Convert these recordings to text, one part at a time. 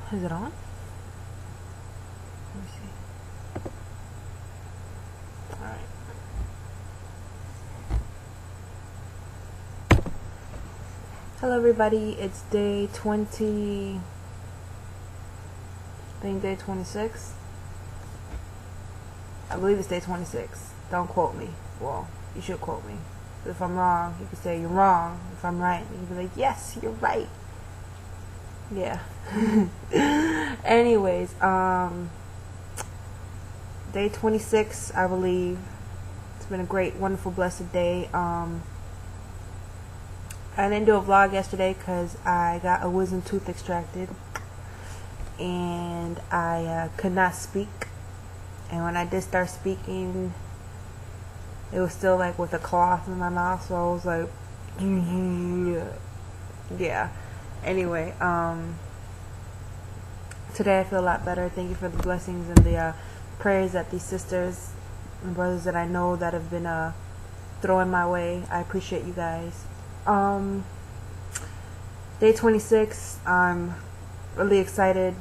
Is it on? Let me see. Alright. Hello everybody, it's day 20, I think day 26. I believe it's day 26. Don't quote me. Well, you should quote me. If I'm wrong, you can say you're wrong. If I'm right, you can be like, yes, you're right. Yeah. Anyways, day 26, I believe. It's been a great, wonderful, blessed day. I didn't do a vlog yesterday because I got a wisdom tooth extracted and I could not speak. And when I did start speaking, it was still like with a cloth in my mouth, so I was like, yeah. Anyway, today I feel a lot better. Thank you for the blessings and the prayers that these sisters and brothers that I know that have been throwing my way. I appreciate you guys. Day 26, I'm really excited,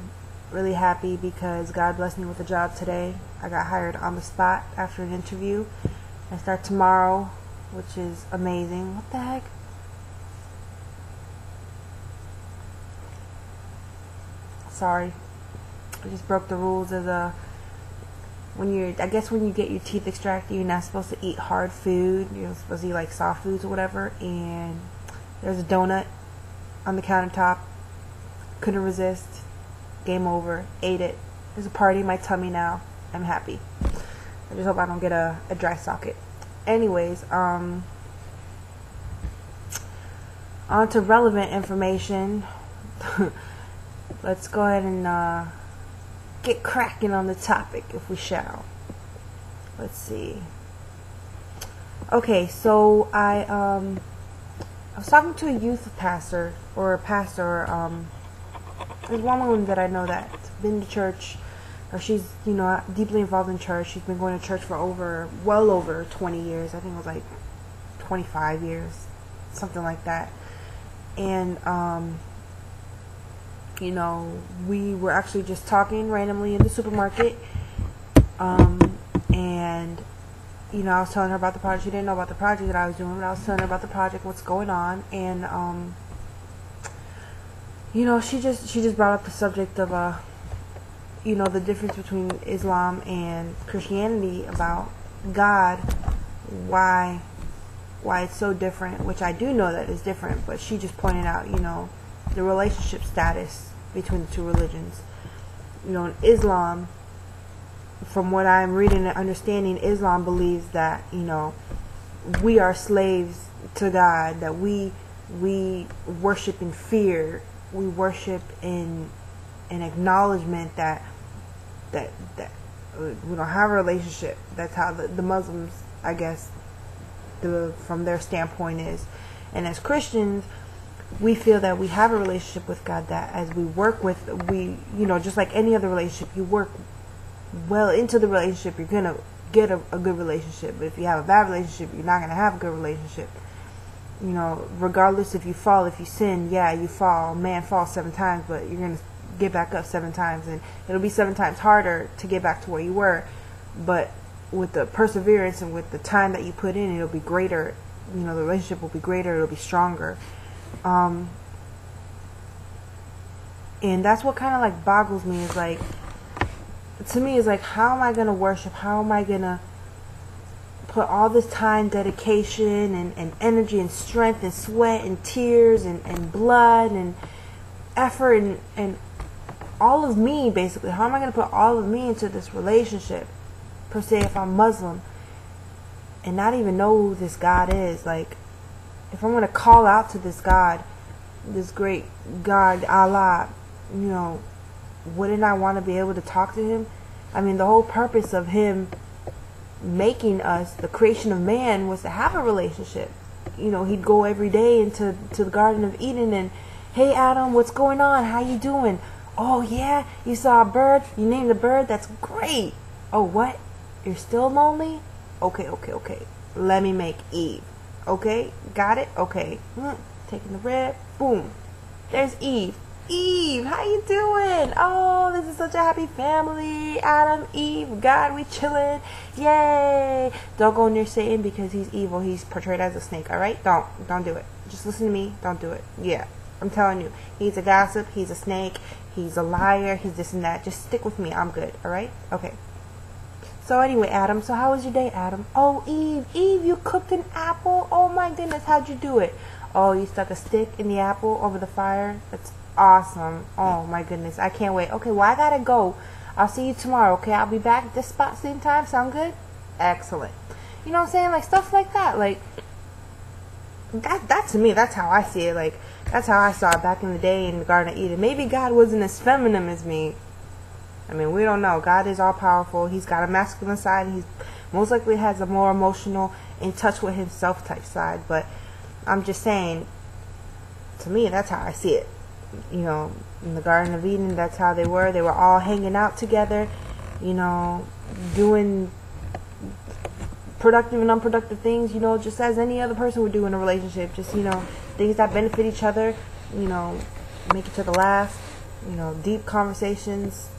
really happy because God blessed me with a job today. I got hired on the spot after an interview. I start tomorrow, which is amazing. What the heck? Sorry, I just broke the rules of I guess when you get your teeth extracted, you're not supposed to eat hard food. You're supposed to eat like soft foods or whatever. And there's a donut on the countertop. Couldn't resist. Game over. Ate it. There's a party in my tummy now. I'm happy. I just hope I don't get a dry socket. Anyways, on to relevant information. Let's go ahead and get cracking on the topic, if we shall. Let's see. Okay, so I was talking to a youth pastor, or a pastor. There's one woman that I know that's been to church, or she's, deeply involved in church. She's been going to church for well over 20 years. I think it was like 25 years, something like that. And we were actually just talking randomly in the supermarket, and I was telling her about the project. She didn't know about the project that I was doing, but I was telling her about the project, what's going on, and she just brought up the subject of the difference between Islam and Christianity, about God, why it's so different, which I do know that it's different, but she just pointed out, the relationship status between the two religions. In Islam, from what I'm reading and understanding, Islam believes that, we are slaves to God, that we worship in fear, we worship in acknowledgement that we don't have a relationship. That's how the Muslims, I guess, from their standpoint is. And as Christians, we feel that we have a relationship with God, that as we work with, just like any other relationship, you work well into the relationship, you're going to get a good relationship. But if you have a bad relationship, you're not going to have a good relationship. Regardless if you fall, if you sin, yeah, you fall. Man falls 7 times, but you're going to get back up 7 times. And it'll be 7 times harder to get back to where you were. But with the perseverance and with the time that you put in, it'll be greater. The relationship will be greater, it'll be stronger. And that's what kind of like boggles me, is like, to me, is like, how am I going to worship? How am I going to put all this time, dedication, and energy, and strength, and sweat, and tears, and blood, and effort, and all of me, basically? How am I going to put all of me into this relationship, per se, if I'm Muslim, and not even know who this God is? Like, if I'm going to call out to this God, this great God, Allah, wouldn't I want to be able to talk to him? I mean, the whole purpose of him making us, the creation of man, was to have a relationship. He'd go every day into the Garden of Eden and, hey Adam, what's going on? How you doing? Oh yeah, you saw a bird? You named the bird? That's great. Oh, what? You're still lonely? Okay. Let me make Eve. Okay, got it? Okay. Taking the rib. Boom. There's Eve. Eve, how you doing? Oh, this is such a happy family. Adam, Eve, God, we chilling. Yay. Don't go near Satan because he's evil. He's portrayed as a snake, alright? Don't do it. Just listen to me. Don't do it. Yeah, I'm telling you. He's a gossip. He's a snake. He's a liar. He's this and that. Just stick with me. I'm good, alright? Okay. So anyway, Adam, so how was your day, Adam? Oh, Eve, you cooked an apple? Oh my goodness, how'd you do it? Oh, you stuck a stick in the apple over the fire? That's awesome. Oh my goodness, I can't wait. Okay, well, I gotta go. I'll see you tomorrow, okay? I'll be back at this spot same time. Sound good? Excellent. You know what I'm saying? Like, stuff like that. Like, that to me, that's how I see it. Like, that's how I saw it back in the day in the Garden of Eden. Maybe God wasn't as feminine as me. I mean, we don't know. God is all powerful. He's got a masculine side. He's most likely has a more emotional, in touch with himself type side. But I'm just saying, to me, that's how I see it. You know, in the Garden of Eden, that's how they were. They were all hanging out together, you know, doing productive and unproductive things, you know, just as any other person would do in a relationship. Just, you know, things that benefit each other, you know, make each other laugh, you know, deep conversations,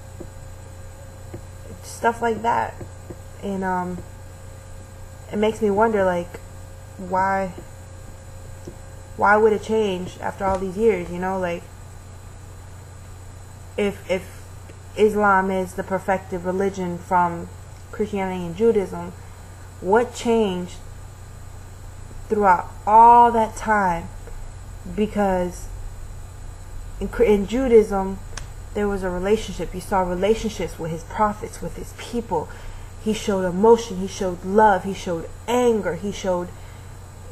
stuff like that. And it makes me wonder, like, why would it change after all these years? You know, like, if Islam is the perfected religion from Christianity and Judaism, what changed throughout all that time? Because in Judaism, there was a relationship. You saw relationships with his prophets, with his people. He showed emotion. He showed love. He showed anger. He showed,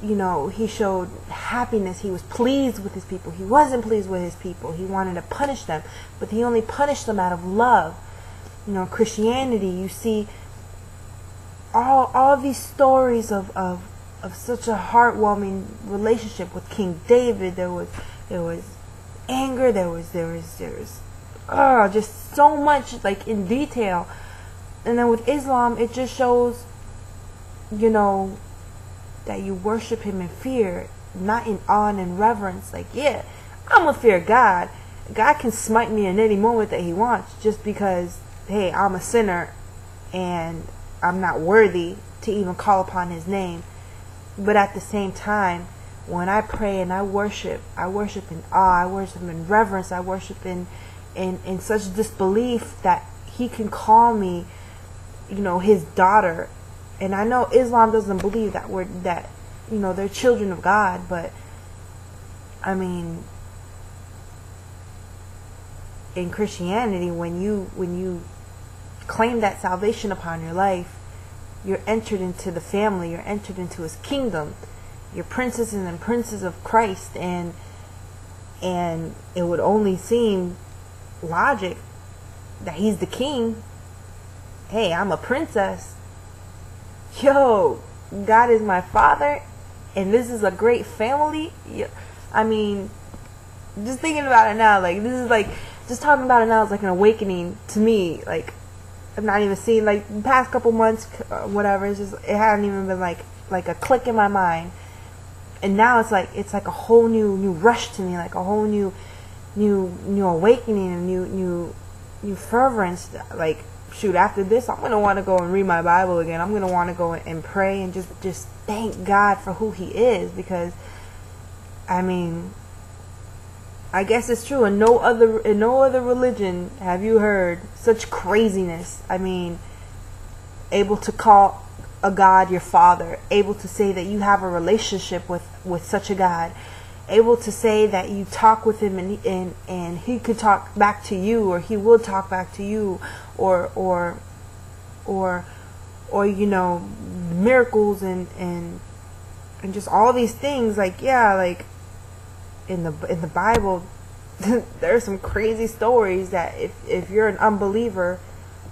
you know, he showed happiness. He was pleased with his people. He wasn't pleased with his people. He wanted to punish them, but he only punished them out of love. You know, Christianity, you see all these stories of such a heartwarming relationship with King David. There was anger. There was just so much, like, in detail. And then with Islam, it just shows, you know, that you worship him in fear, not in awe and in reverence. Like, yeah, I'm gonna fear God. God can smite me in any moment that he wants, just because, hey, I'm a sinner and I'm not worthy to even call upon his name. But at the same time, when I pray and I worship in awe, I worship in reverence, I worship in such disbelief that he can call me, you know, his daughter. And I know Islam doesn't believe that you know, they're children of God, but I mean, in Christianity, when you claim that salvation upon your life, you're entered into the family, you're entered into his kingdom. You're princesses and princes of Christ, and it would only seem logic that he's the king. Hey, I'm a princess. Yo, God is my father, and this is a great family. I mean, just thinking about it now, like, this is like, just talking about it now is like an awakening to me. Like, I've not even seen, like, the past couple months, whatever. It's just, it hadn't even been like a click in my mind. And now it's like a whole new rush to me, like a whole new awakening, and new fervence. Like, shoot, after this, I'm gonna want to go and read my Bible again. I'm gonna want to go and pray and just thank God for who he is, because I mean, I guess it's true. In no other religion have you heard such craziness. I mean, able to call a God your father, able to say that you have a relationship with such a God, able to say that you talk with him and he could talk back to you, or he will talk back to you, or you know, miracles and just all these things. Like, yeah, like in the Bible there are some crazy stories that if you're an unbeliever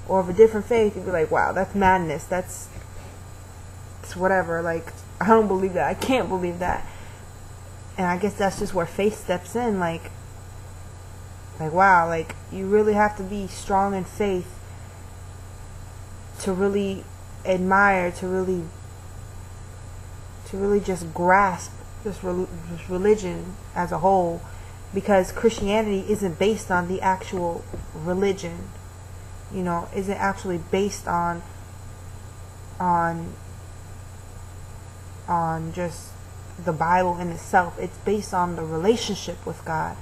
or of a different faith, you'd be like, wow, that's madness, that's whatever, like, I don't believe that, I can't believe that. And I guess that's just where faith steps in. Like wow, like, you really have to be strong in faith to really admire, to really just grasp this religion as a whole, because Christianity isn't based on the actual religion, isn't actually based on just the Bible in itself. It's based on the relationship with God.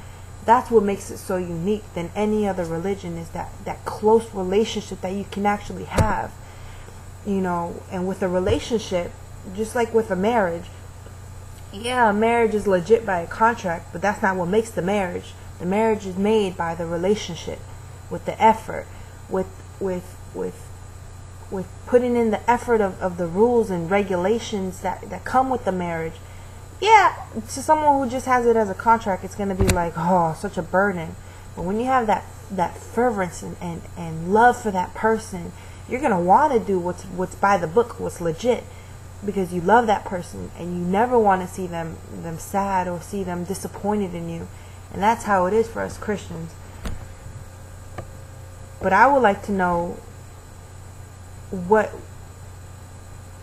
That's what makes it so unique than any other religion, is that close relationship that you can actually have. And with a relationship, just like with a marriage, yeah, a marriage is legit by a contract, but that's not what makes the marriage. The marriage is made by the relationship, with the effort, with putting in the effort of the rules and regulations that come with the marriage. Yeah, to someone who just has it as a contract, it's going to be like, oh, such a burden. But when you have that fervence and love for that person, you're going to want to do what's by the book, what's legit, because you love that person and you never want to see them sad or see them disappointed in you. And that's how it is for us Christians. But I would like to know,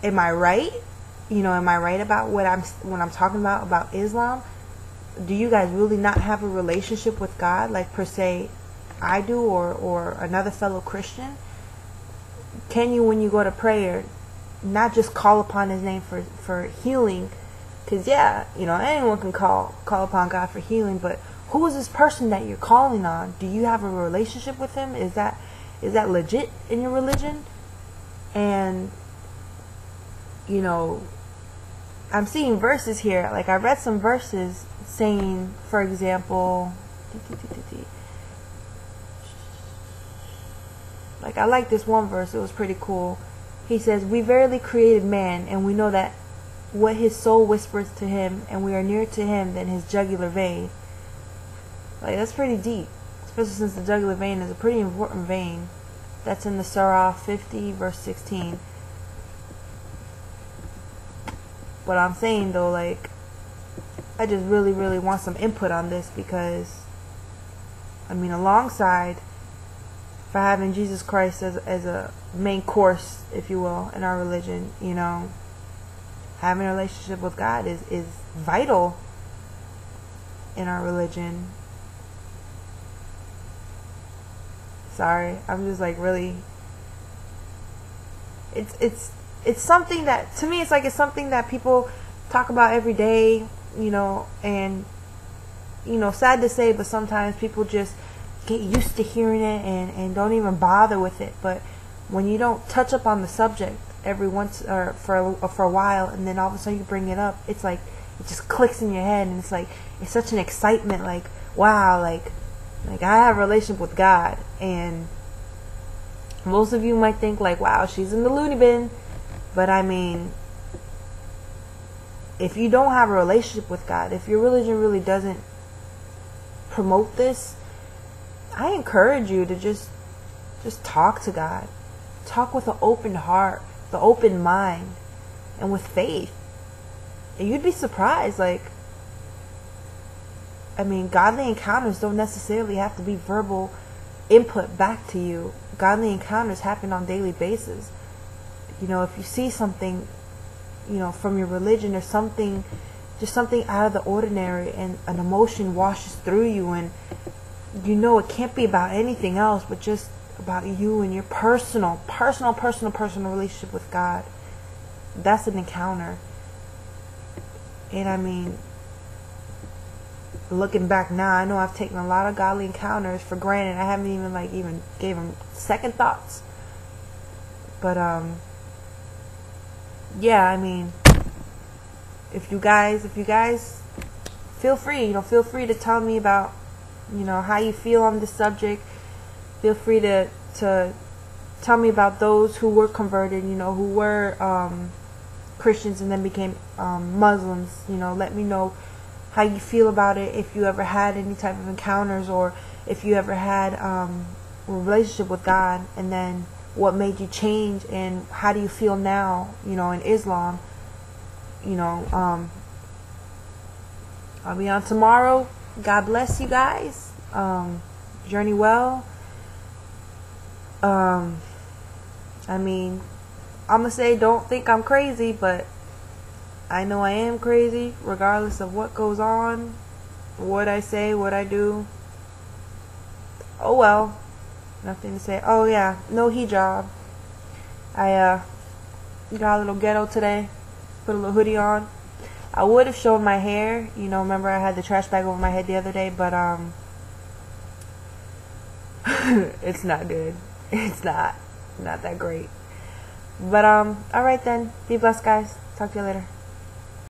am I right? Am I right about when I'm talking about Islam? Do you guys really not have a relationship with God, like per se I do, or another fellow Christian? Can you, when you go to prayer, not just call upon His name for healing? Because yeah, anyone can call upon God for healing, but who is this person that you're calling on? Do you have a relationship with Him? Is that legit in your religion? And I'm seeing verses here. Like, I read some verses saying, for example, like, I like this one verse. It was pretty cool. He says, "We verily created man, and we know that what his soul whispers to him, and we are nearer to him than his jugular vein." Like, that's pretty deep, especially since the jugular vein is a pretty important vein. That's in the Surah 50, verse 16. But I'm saying, though, like, I just really, really want some input on this, because, alongside for having Jesus Christ as a main course, if you will, in our religion, having a relationship with God is vital in our religion. Sorry, I'm just like really. It's something that, to me, it's something that people talk about every day, and sad to say, but sometimes people just get used to hearing it and don't even bother with it. But when you don't touch up on the subject every once or for a while, and then all of a sudden you bring it up, it's like it just clicks in your head, and it's such an excitement, like, wow, like I have a relationship with God. And most of you might think like, wow, she's in the loony bin. But if you don't have a relationship with God, if your religion really doesn't promote this, I encourage you to just talk to God. Talk with an open heart, the open mind, and with faith. And you'd be surprised, godly encounters don't necessarily have to be verbal input back to you. Godly encounters happen on a daily basis. If you see something, from your religion, or something, just something out of the ordinary, and an emotion washes through you, and it can't be about anything else but just about you and your personal relationship with God. That's an encounter. And looking back now, I know I've taken a lot of godly encounters for granted. I haven't even gave them second thoughts. But yeah, if you guys feel free to tell me about how you feel on this subject. Feel free to tell me about those who were converted, who were Christians and then became Muslims. Let me know how you feel about it, if you ever had any type of encounters, or if you ever had a relationship with God, and then what made you change, and how do you feel now, in Islam. I'll be on tomorrow. God bless you guys. Journey well. I'm gonna say, don't think I'm crazy, but I know I am crazy regardless of what goes on what I say, what I do. Oh well. Nothing to say. Oh yeah, no hijab. I got a little ghetto today. Put a little hoodie on. I would have shown my hair. You know, remember I had the trash bag over my head the other day, but it's not good. It's not that great. But alright then. Be blessed, guys. Talk to you later.